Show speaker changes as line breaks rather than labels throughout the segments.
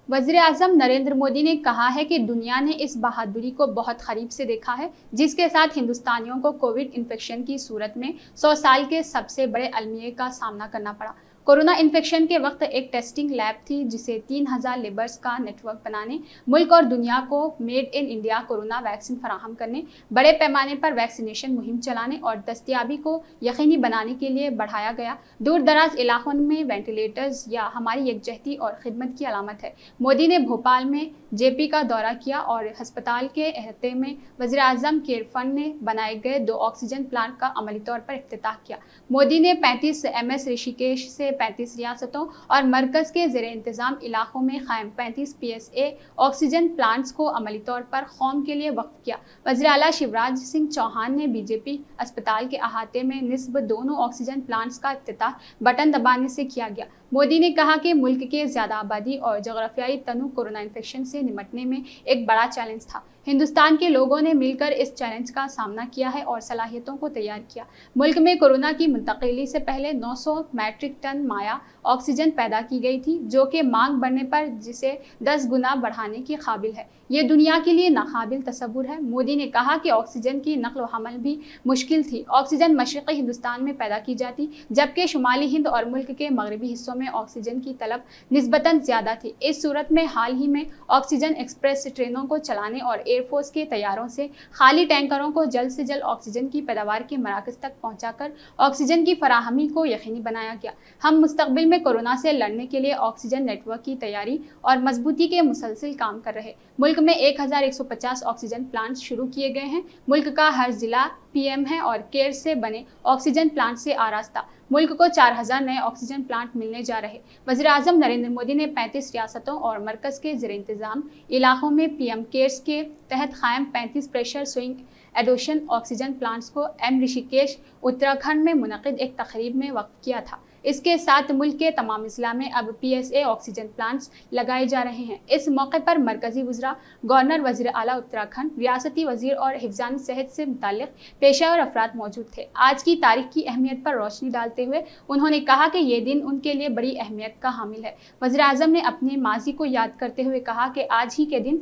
वज़ीर-ए-आज़म नरेंद्र मोदी ने कहा है कि दुनिया ने इस बहादुरी को बहुत करीब से देखा है जिसके साथ हिंदुस्तानियों को कोविड इन्फेक्शन की सूरत में 100 साल के सबसे बड़े अलमिए का सामना करना पड़ा। कोरोना इन्फेक्शन के वक्त एक टेस्टिंग लैब थी जिसे 3000 लेबर्स का नेटवर्क बनाने, मुल्क और दुनिया को made in India corona vaccine फराहम करने, बड़े पैमाने पर वैक्सीनेशन मुहिम चलाने और दस्तयाबी को यकीनी बनाने के लिए बढ़ाया गया। दूर दराज इलाकों में वेंटिलेटर्स या हमारी यकजहती और खिदमत की अलामत है। मोदी ने भोपाल में जेपी का दौरा किया और अस्पताल के अहते में वज़ीर-ए-आज़म केयर फंड में बनाए गए 2 ऑक्सीजन प्लांट का अमली तौर पर इफ्तिताह किया। मोदी ने 35 MS ऋषिकेश से 35 रियासतों और मरकज के ज़ेरे इंतजाम इलाकों में कायम 35 PSA ऑक्सीजन प्लांट्स को अमली तौर पर कौम के लिए वक्फ किया। वज़ीर आला शिवराज सिंह चौहान ने बीजेपी अस्पताल के अहाते में निस्ब दोनों ऑक्सीजन प्लांट्स का इफ्तिताह बटन दबाने से किया गया। मोदी ने कहा कि मुल्क के ज़्यादा आबादी और जोग्राफियाई तनु कोरोना इन्फेक्शन से निपटने में एक बड़ा चैलेंज था। हिंदुस्तान के लोगों ने मिलकर इस चैलेंज का सामना किया है और सलाहियतों को तैयार किया। मुल्क में कोरोना की मुंतकिली से पहले 900 मैट्रिक टन माया ऑक्सीजन पैदा की गई थी, जो कि मांग बढ़ने पर जिसे 10 गुना बढ़ाने की काबिल है। ये दुनिया के लिए नाकाबिल तसव्वुर है। मोदी ने कहा कि ऑक्सीजन की नकल व हमल भी मुश्किल थी। ऑक्सीजन मशरक़ी हिंदुस्तान में पैदा की जाती, जबकि शुमाली हिंद और मुल्क के मगरबी हिस्सों में ऑक्सीजन की तलब निस्बतन ज़्यादा थी। इस सूरत में हाल ही में ऑक्सीजन एक्सप्रेस ट्रेनों को चलाने और एयरफोर्स के तैयारों से खाली टैंकरों को जल्द से जल्द ऑक्सीजन की पैदावार के मराकज़ तक पहुँचाकर ऑक्सीजन की फराहमी को यकीनी बनाया गया। हम मुस्तक़बिल में कोरोना से लड़ने के लिए ऑक्सीजन नेटवर्क की तैयारी और मजबूती के मुसलसिल काम कर रहे। मुल्क में 1150 ऑक्सीजन प्लांट शुरू किए गए हैं। मुल्क का हर जिला PM है और केयर से बने ऑक्सीजन प्लांट से आरास्ता। मुल्क को 4000 नए ऑक्सीजन प्लांट मिलने जा रहे। वज़ीर-ए-आज़म नरेंद्र मोदी ने 35 रियासतों और मरकज़ के ज़ेरे इंतज़ाम इलाकों में PM केयर्स के तहत कायम 35 प्रेशर स्विंग एडोशन ऑक्सीजन प्लांट्स को M ऋषिकेश उत्तराखंड में मुनक़िद एक तकरीब में वक्फ किया था। इसके साथ मुल्क के तमाम अजला में अब PSA ऑक्सीजन प्लांट्स लगाए जा रहे हैं। इस मौके पर मरकजी वज़रा, गवर्नर, वज़ीर आला उत्तराखंड, रियासती वज़ीर और हिफ़्ज़ान सेहत से मुताल्लिक़ पेशेवर अफराद मौजूद थे। आज की तारीख की अहमियत पर रोशनी डालते हुए उन्होंने कहा कि ये दिन उनके लिए बड़ी अहमियत का हामिल है। वज़ीर-ए-आज़म ने अपने माजी को याद करते हुए कहा कि आज ही के दिन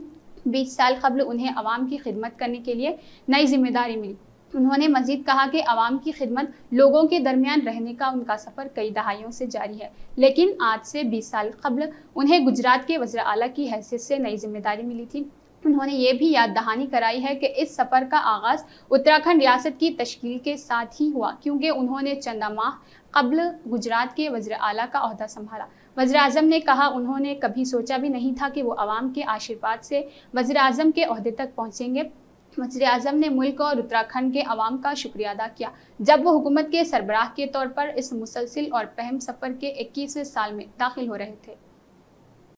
20 साल कबल उन्हें अवाम की खिदमत करने के लिए नई जिम्मेदारी मिली। उन्होंने मजीद कहा कि अवाम की खिदमत, लोगों के दरमियान रहने का उनका सफ़र कई दहाइयों से जारी है, लेकिन आज से 20 साल कबल उन्हें गुजरात के वज़ीर आला की हैसियत से नई जिम्मेदारी मिली थी। उन्होंने ये भी याद दहानी कराई है कि इस सफ़र का आगाज़ उत्तराखंड रियासत की तश्कील के साथ ही हुआ, क्योंकि उन्होंने चंद माह कबल गुजरात के वज़ीर आला का ओहदा संभाला। वज़ीर-ए-आज़म ने कहा, उन्होंने कभी सोचा भी नहीं था कि वो अवाम के आशीर्वाद से वज़ीर-ए-आज़म के ओहदे तक पहुँचेंगे। वज़ीर-ए-आज़म ने मुल्क और उत्तराखंड के अवाम का शुक्रिया अदा किया जब वो हुकूमत के सरबराह के तौर पर इस मुसलसिल और अहम सफ़र के 21वें साल में दाखिल हो रहे थे।